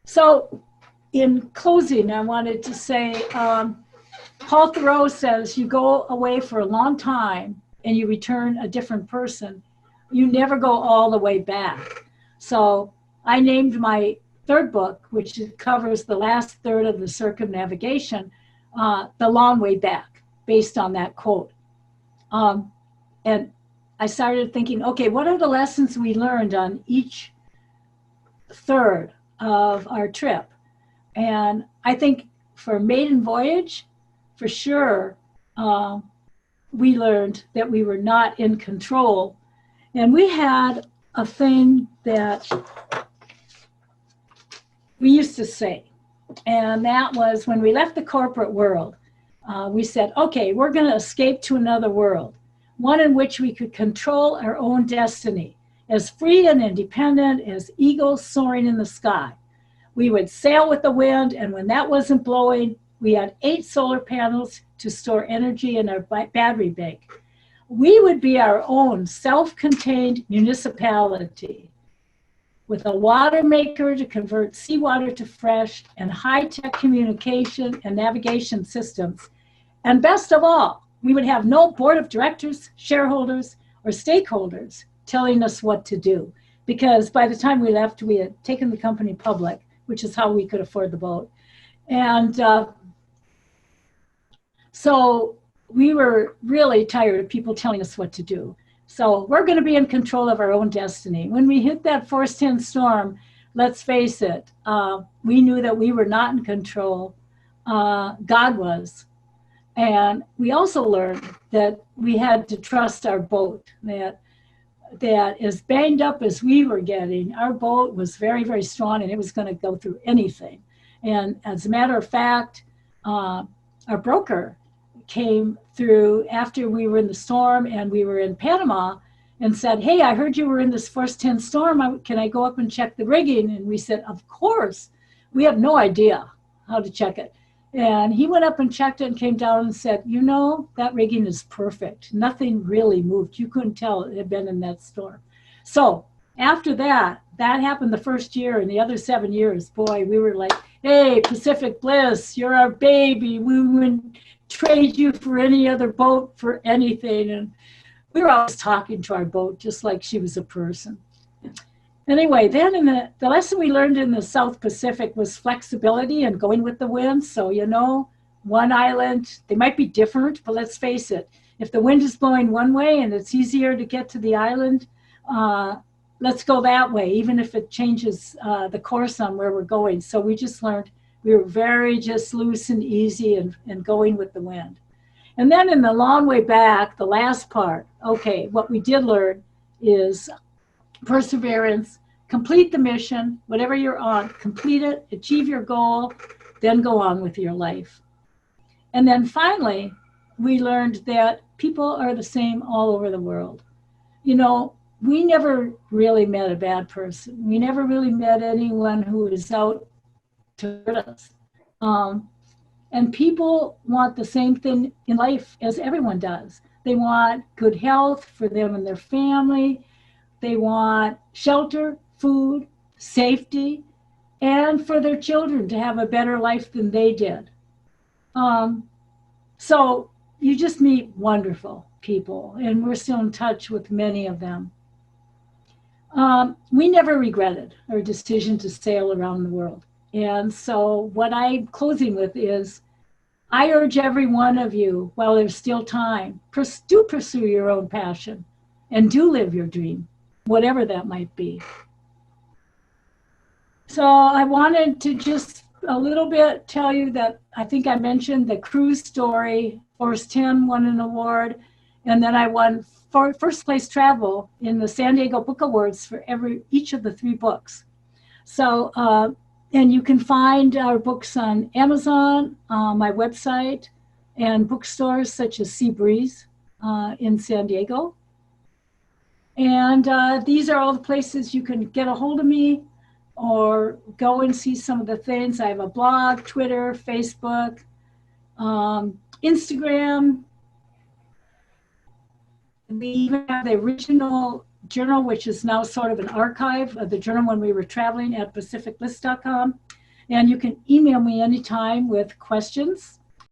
So in closing, I wanted to say, Paul Thoreau says you go away for a long time and you return a different person. You never go all the way back. So I named my third book, which covers the last third of the circumnavigation, The Long Way Back, based on that quote. And I started thinking, okay, what are the lessons we learned on each third of our trip? And I think for maiden voyage, for sure, we learned that we were not in control. And we had a thing that we used to say, and that was when we left the corporate world, we said, okay, we're going to escape to another world, one in which we could control our own destiny, as free and independent as eagles soaring in the sky. We would sail with the wind, and when that wasn't blowing, we had 8 solar panels to store energy in our battery bank. We would be our own self-contained municipality with a water maker to convert seawater to fresh and high-tech communication and navigation systems. And best of all, we would have no board of directors, shareholders, or stakeholders telling us what to do. Because by the time we left, we had taken the company public, which is how we could afford the boat. And so we were really tired of people telling us what to do. So we're going to be in control of our own destiny. When we hit that force 10 storm, let's face it, we knew that we were not in control. God was. And we also learned that we had to trust our boat, that as banged up as we were getting, our boat was very, very strong and it was going to go through anything. And as a matter of fact, our broker came through after we were in the storm and we were in Panama and said, hey, I heard you were in this force 10 storm. Can I go up and check the rigging? And we said, of course. We have no idea how to check it. And he went up and checked it and came down and said, you know, that rigging is perfect. Nothing really moved. You couldn't tell it had been in that storm. So after that happened the first year, and the other 7 years, boy, we were like, hey, Pacific Bliss, you're our baby. We wouldn't trade you for any other boat for anything. And we were always talking to our boat just like she was a person. Anyway, then in the lesson we learned in the South Pacific was flexibility and going with the wind. So, you know, one island, they might be different, but let's face it, if the wind is blowing one way and it's easier to get to the island, let's go that way, even if it changes the course on where we're going. So we just learned we were very just loose and easy and going with the wind. And then in the long way back, the last part, okay, what we did learn is perseverance, complete the mission, whatever you're on, complete it, achieve your goal, then go on with your life. And then finally, we learned that people are the same all over the world. You know, we never really met a bad person. We never really met anyone who is out to hurt us. And people want the same thing in life as everyone does. They want good health for them and their family. They want shelter, food, safety, and for their children to have a better life than they did. So you just meet wonderful people, and we're still in touch with many of them. We never regretted our decision to sail around the world. And so what I'm closing with is, I urge every one of you, while there's still time, do pursue your own passion and do live your dream, whatever that might be. So I wanted to just a little bit tell you that I think I mentioned the cruise story. Force 10 won an award, and then I won first place travel in the San Diego Book Awards for each of the 3 books. So, and you can find our books on Amazon, my website, and bookstores such as Seabreeze in San Diego. And these are all the places you can get a hold of me or go and see some of the things. I have a blog, Twitter, Facebook, Instagram. We even have the original journal, which is now sort of an archive of the journal when we were traveling at pacificbliss.com. And you can email me anytime with questions.